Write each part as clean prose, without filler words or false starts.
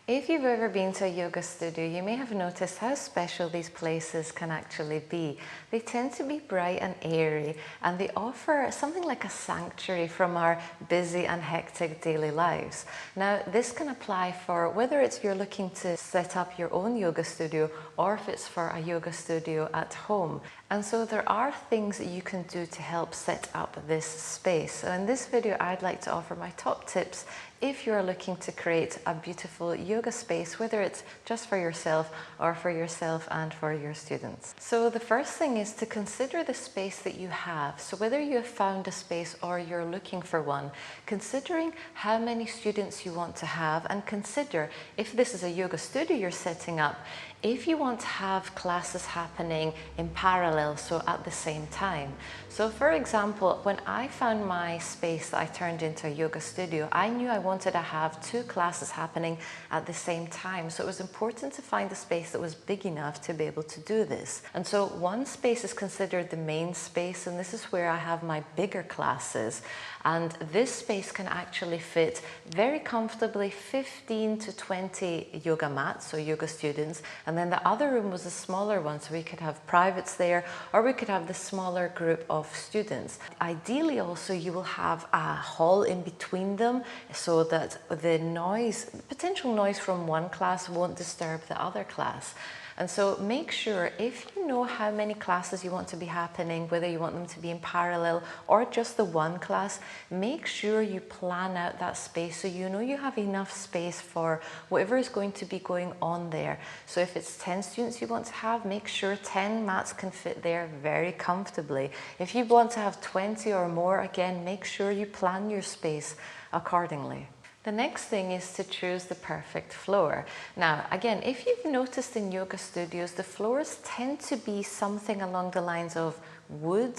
If you've ever been to a yoga studio, you may have noticed how special these places can actually be. They tend to be bright and airy, and they offer something like a sanctuary from our busy and hectic daily lives. Now, this can apply for whether it's you're looking to set up your own yoga studio or if it's for a yoga studio at home. And so there are things that you can do to help set up this space. So in this video, I'd like to offer my top tips if you're looking to create a beautiful yoga space, whether it's just for yourself or for yourself and for your students. So the first thing is to consider the space that you have. So whether you have found a space or you're looking for one, considering how many students you want to have, and consider if this is a yoga studio you're setting up, if you want to have classes happening in parallel, so at the same time. So for example, when I found my space that I turned into a yoga studio, I knew I wanted to have 2 classes happening at the same time. So it was important to find a space that was big enough to be able to do this. And so one space is considered the main space, and this is where I have my bigger classes. And this space can actually fit very comfortably 15 to 20 yoga mats, so yoga students. And then the other room was a smaller one, so we could have privates there, or we could have the smaller group of students. Ideally also, you will have a hall in between them so that the noise, potential noise from one class won't disturb the other class. And so make sure, if you know how many classes you want to be happening, whether you want them to be in parallel or just the one class, make sure you plan out that space so you know you have enough space for whatever is going to be going on there. So if it's 10 students you want to have, make sure 10 mats can fit there very comfortably. If you want to have 20 or more, again, make sure you plan your space accordingly. The next thing is to choose the perfect floor. Now, again, if you've noticed in yoga studios, the floors tend to be something along the lines of wood,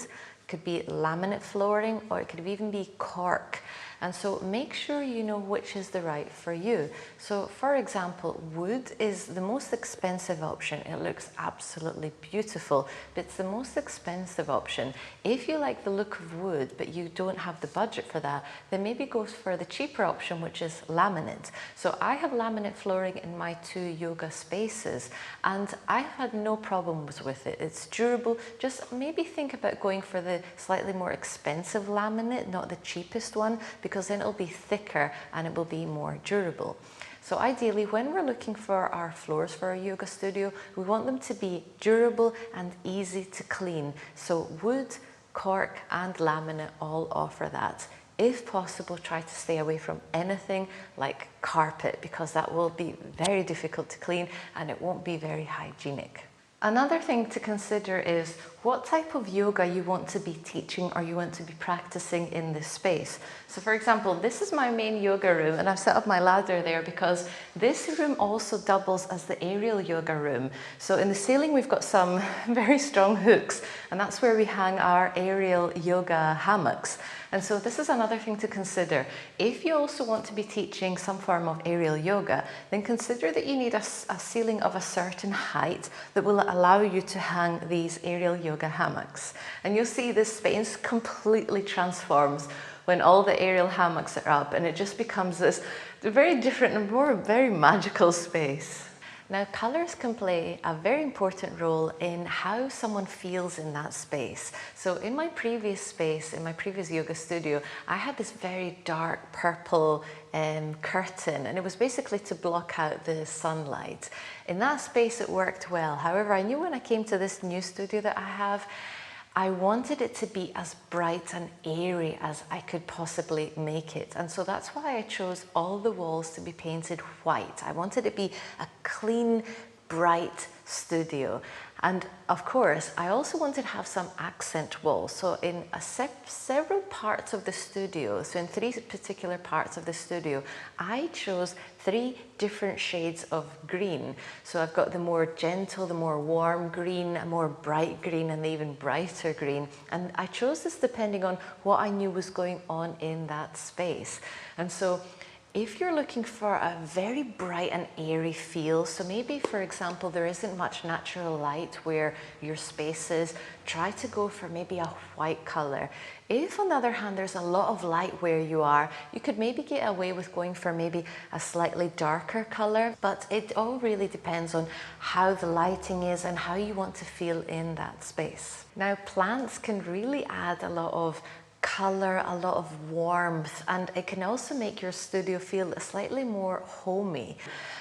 could be laminate flooring, or it could even be cork. And so make sure you know which is the right for you. So for example, wood is the most expensive option. It looks absolutely beautiful, but it's the most expensive option. If you like the look of wood, but you don't have the budget for that, then maybe go for the cheaper option, which is laminate. So I have laminate flooring in my 2 yoga spaces, and I've had no problems with it. It's durable. Just maybe think about going for the slightly more expensive laminate, not the cheapest one, because then it'll be thicker and it will be more durable. So ideally, when we're looking for our floors for our yoga studio, we want them to be durable and easy to clean. So wood, cork and laminate all offer that. If possible, try to stay away from anything like carpet, because that will be very difficult to clean and it won't be very hygienic. Another thing to consider is what type of yoga you want to be teaching or you want to be practicing in this space. So for example, this is my main yoga room, and I've set up my ladder there because this room also doubles as the aerial yoga room. So in the ceiling we've got some very strong hooks, and that's where we hang our aerial yoga hammocks. And so this is another thing to consider. If you also want to be teaching some form of aerial yoga, then consider that you need a ceiling of a certain height that will allow you to hang these aerial yoga hammocks. And you'll see this space completely transforms when all the aerial hammocks are up, and it just becomes this very different and very magical space. Now, colours can play a very important role in how someone feels in that space. So in my previous space, in my previous yoga studio, I had this very dark purple curtain, and it was basically to block out the sunlight. In that space it worked well. However, I knew when I came to this new studio that I have, I wanted it to be as bright and airy as I could possibly make it. And so that's why I chose all the walls to be painted white. I wanted it to be a clean, bright studio. And of course, I also wanted to have some accent walls. So in several parts of the studio, so in 3 particular parts of the studio, I chose 3 different shades of green. So I've got the more gentle, the more warm green, a more bright green, and the even brighter green. And I chose this depending on what I knew was going on in that space. And so If you're looking for a very bright and airy feel, so maybe for example there isn't much natural light where your space is, try to go for maybe a white color. If on the other hand there's a lot of light where you are, you could maybe get away with going for maybe a slightly darker color, but it all really depends on how the lighting is and how you want to feel in that space. Now plants can really add a lot of color, a lot of warmth, and it can also make your studio feel slightly more homey.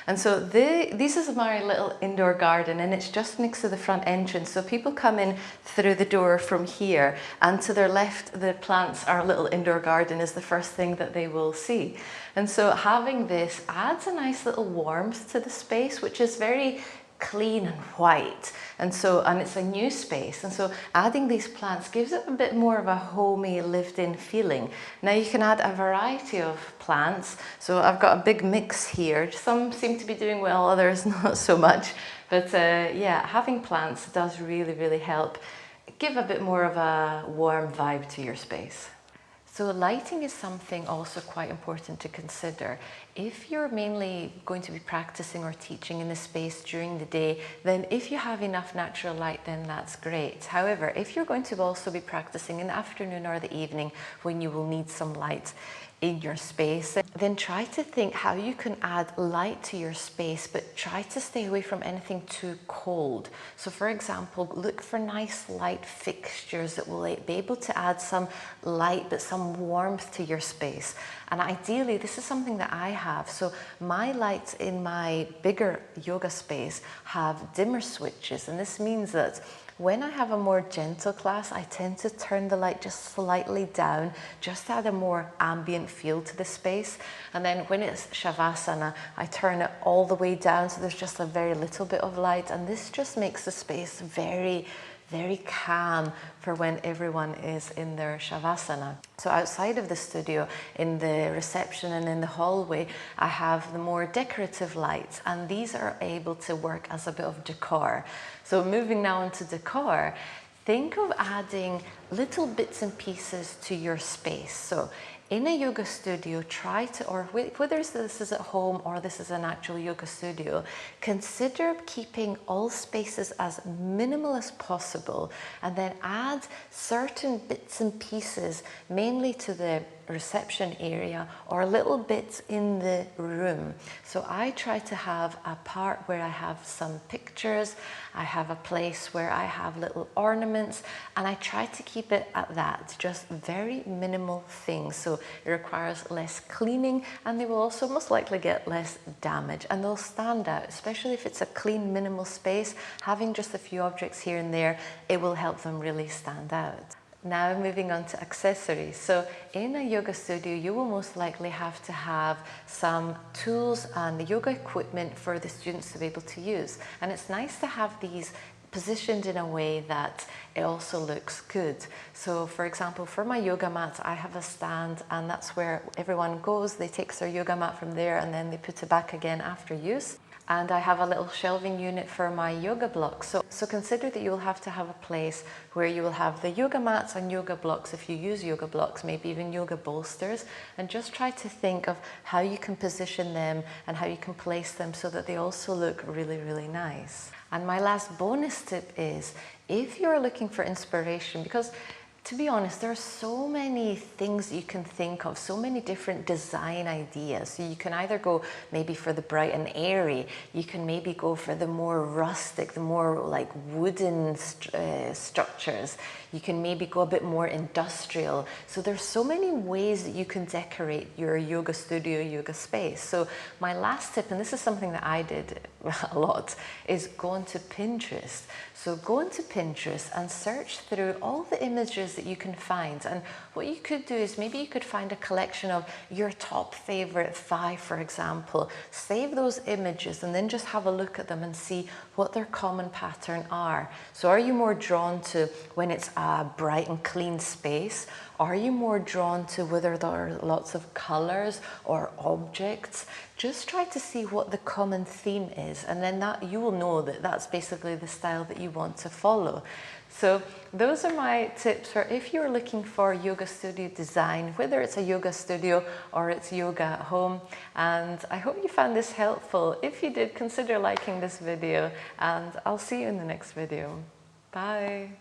And so this is my little indoor garden, and it's just next to the front entrance. So people come in through the door from here, and to their left the plants, our little indoor garden is the first thing that they will see. And so having this adds a nice little warmth to the space, which is very clean and white, and it's a new space, and so adding these plants gives it a bit more of a homey, lived-in feeling. Now you can add a variety of plants, so I've got a big mix here. Some seem to be doing well, others not so much, but yeah, having plants does really help give a bit more of a warm vibe to your space. So lighting is something also quite important to consider. If you're mainly going to be practicing or teaching in the space during the day, then if you have enough natural light, then that's great. However, if you're going to also be practicing in the afternoon or the evening when you will need some light in your space, then try to think how you can add light to your space, but try to stay away from anything too cold. So for example, look for nice light fixtures that will be able to add some light but some warmth to your space. And ideally, this is something that I have. So my lights in my bigger yoga space have dimmer switches, and this means that when I have a more gentle class, I tend to turn the light just slightly down, just to add a more ambient feel to the space. And then when it's Shavasana, I turn it all the way down, so there's just a very little bit of light. And this just makes the space very calm for when everyone is in their Shavasana. So outside of the studio, in the reception and in the hallway, I have the more decorative lights, and these are able to work as a bit of decor. So moving now into decor, think of adding little bits and pieces to your space. So in a yoga studio, try to, or whether this is at home or this is an actual yoga studio, consider keeping all spaces as minimal as possible, and then add certain bits and pieces, mainly to the reception area or little bits in the room. So I try to have a part where I have some pictures, I have a place where I have little ornaments, and I try to keep it at that, just very minimal things. So it requires less cleaning, and they will also most likely get less damage, and they'll stand out, especially if it's a clean, minimal space. Having just a few objects here and there, it will help them really stand out. Now moving on to accessories. So in a yoga studio, you will most likely have to have some tools and yoga equipment for the students to be able to use. And it's nice to have these positioned in a way that it also looks good. So for example, for my yoga mat, I have a stand, and that's where everyone goes. They take their yoga mat from there and then they put it back again after use. And I have a little shelving unit for my yoga blocks. So consider that you will have to have a place where you will have the yoga mats and yoga blocks, if you use yoga blocks, maybe even yoga bolsters, and just try to think of how you can position them and how you can place them so that they also look really nice. And my last bonus tip is, if you're looking for inspiration, because to be honest, there are so many things you can think of, so many different design ideas. So you can either go maybe for the bright and airy, you can maybe go for the more rustic, the more like wooden structures. You can maybe go a bit more industrial. So there's so many ways that you can decorate your yoga studio, yoga space. So my last tip, and this is something that I did a lot, is go onto Pinterest. So go into Pinterest and search through all the images that you can find. And what you could do is maybe you could find a collection of your top favorite 5, for example. Save those images and then just have a look at them and see what their common pattern are. So are you more drawn to when it's a bright and clean space? Are you more drawn to whether there are lots of colors or objects? Just try to see what the common theme is, and then that you will know that that's basically the style that you want to follow. So those are my tips for if you're looking for yoga studio design, whether it's a yoga studio or it's yoga at home. And I hope you found this helpful. If you did, consider liking this video, and I'll see you in the next video. Bye.